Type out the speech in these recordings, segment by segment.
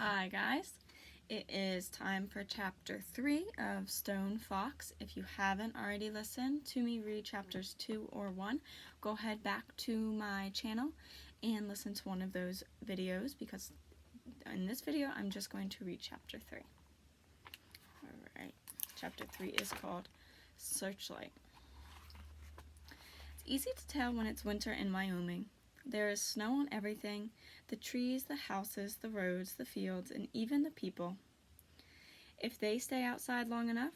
Hi guys, it is time for chapter 3 of Stone Fox. If you haven't already listened to me read chapters 2 or 1, go ahead back to my channel and listen to one of those videos, because in this video I'm just going to read chapter 3. Alright, chapter 3 is called Searchlight. It's easy to tell when it's winter in Wyoming. There is snow on everything, the trees, the houses, the roads, the fields, and even the people. If they stay outside long enough,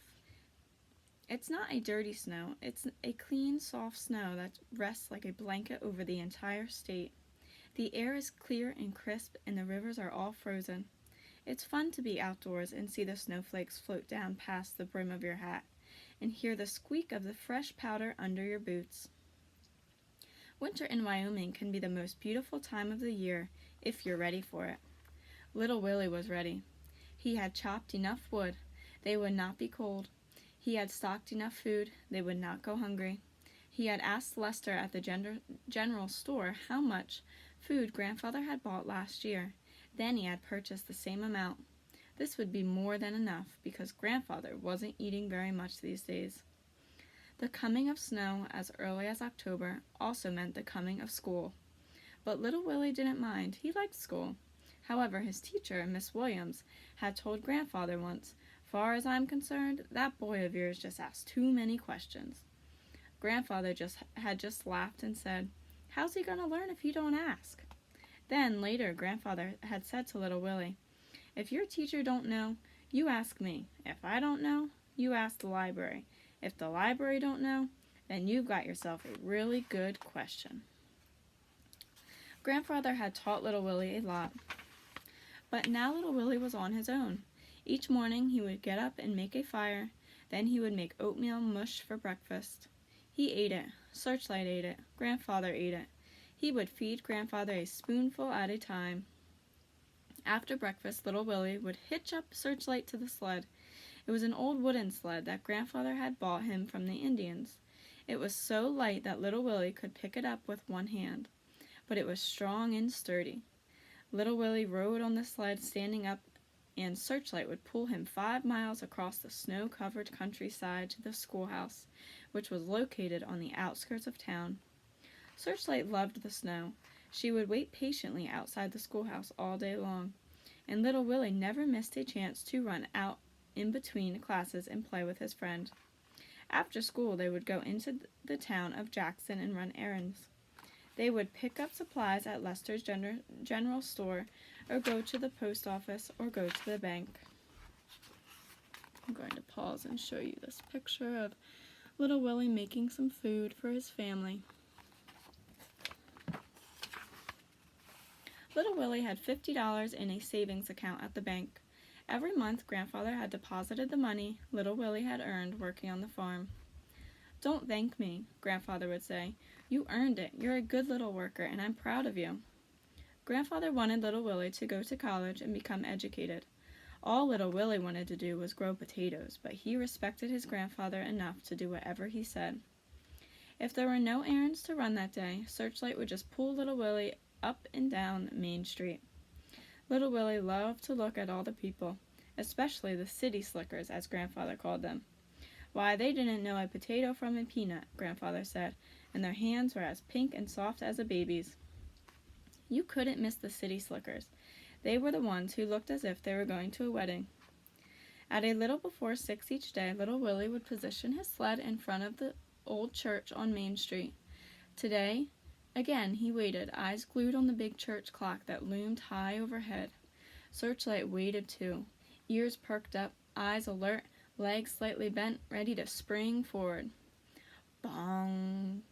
it's not a dirty snow, it's a clean, soft snow that rests like a blanket over the entire state. The air is clear and crisp, and the rivers are all frozen. It's fun to be outdoors and see the snowflakes float down past the brim of your hat, and hear the squeak of the fresh powder under your boots. Winter in Wyoming can be the most beautiful time of the year if you're ready for it. Little Willie was ready. He had chopped enough wood. They would not be cold. He had stocked enough food. They would not go hungry. He had asked Lester at the general store how much food Grandfather had bought last year. Then he had purchased the same amount. This would be more than enough, because Grandfather wasn't eating very much these days. The coming of snow as early as October also meant the coming of school. But little Willie didn't mind. He liked school. However, his teacher, Miss Williams, had told Grandfather once, "Far as I'm concerned, that boy of yours just asks too many questions." Grandfather had just laughed and said, "How's he going to learn if he don't ask?" Then, later, Grandfather had said to little Willie, "If your teacher don't know, you ask me. If I don't know, you ask the library. If the library don't know, then you've got yourself a really good question." Grandfather had taught little Willie a lot. But now little Willie was on his own. Each morning he would get up and make a fire. Then he would make oatmeal mush for breakfast. He ate it. Searchlight ate it. Grandfather ate it. He would feed Grandfather a spoonful at a time. After breakfast, little Willie would hitch up Searchlight to the sled. It was an old wooden sled that Grandfather had bought him from the Indians. It was so light that little Willie could pick it up with one hand, but it was strong and sturdy. Little Willie rode on the sled standing up, and Searchlight would pull him 5 miles across the snow-covered countryside to the schoolhouse, which was located on the outskirts of town. Searchlight loved the snow. She would wait patiently outside the schoolhouse all day long, and little Willie never missed a chance to run out in between classes and play with his friend. After school, they would go into the town of Jackson and run errands. They would pick up supplies at Lester's general store, or go to the post office, or go to the bank. I'm going to pause and show you this picture of little Willie making some food for his family. Little Willie had $50 in a savings account at the bank. Every month, Grandfather had deposited the money little Willie had earned working on the farm. "Don't thank me," Grandfather would say. "You earned it. You're a good little worker, and I'm proud of you." Grandfather wanted little Willie to go to college and become educated. All little Willie wanted to do was grow potatoes, but he respected his grandfather enough to do whatever he said. If there were no errands to run that day, Searchlight would just pull little Willie up and down Main Street. Little Willie loved to look at all the people, especially the city slickers, as Grandfather called them. Why, they didn't know a potato from a peanut, Grandfather said, and their hands were as pink and soft as a baby's. You couldn't miss the city slickers. They were the ones who looked as if they were going to a wedding. At a little before 6 each day, little Willie would position his sled in front of the old church on Main Street. Today, again, he waited, eyes glued on the big church clock that loomed high overhead. Searchlight waited too, ears perked up, eyes alert, legs slightly bent, ready to spring forward. Bong!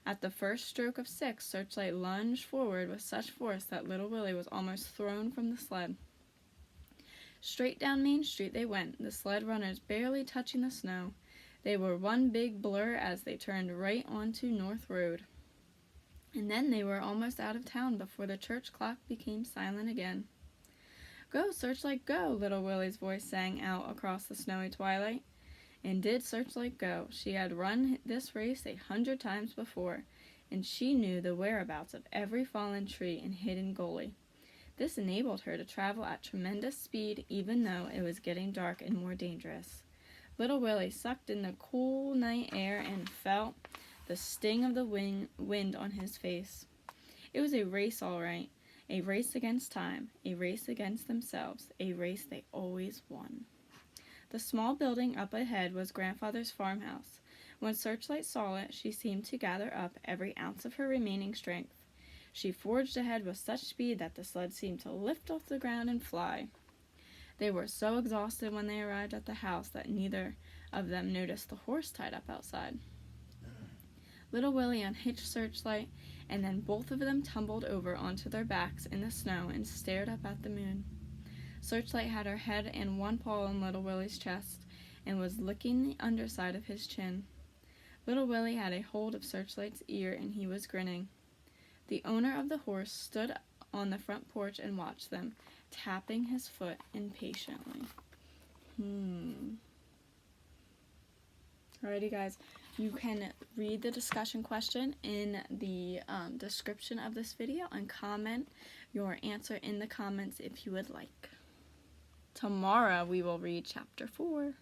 At the first stroke of 6, Searchlight lunged forward with such force that little Willie was almost thrown from the sled. Straight down Main Street they went, the sled runners barely touching the snow. They were one big blur as they turned right onto North Road. And then they were almost out of town before the church clock became silent again. "Go, Searchlight, go!" little Willie's voice sang out across the snowy twilight. And did Searchlight go? She had run this race 100 times before, and she knew the whereabouts of every fallen tree and hidden gully. This enabled her to travel at tremendous speed even though it was getting dark and more dangerous. Little Willie sucked in the cool night air and felt the sting of the wind on his face. It was a race, all right. A race against time, a race against themselves, a race they always won. The small building up ahead was Grandfather's farmhouse. When Searchlight saw it, she seemed to gather up every ounce of her remaining strength. She forged ahead with such speed that the sled seemed to lift off the ground and fly. They were so exhausted when they arrived at the house that neither of them noticed the horse tied up outside. Little Willie unhitched Searchlight, and then both of them tumbled over onto their backs in the snow and stared up at the moon. Searchlight had her head and one paw on Little Willie's chest and was licking the underside of his chin. Little Willie had a hold of Searchlight's ear and he was grinning. The owner of the horse stood on the front porch and watched them, tapping his foot impatiently. Alrighty, guys. You can read the discussion question in the description of this video and comment your answer in the comments if you would like. Tomorrow we will read chapter 4.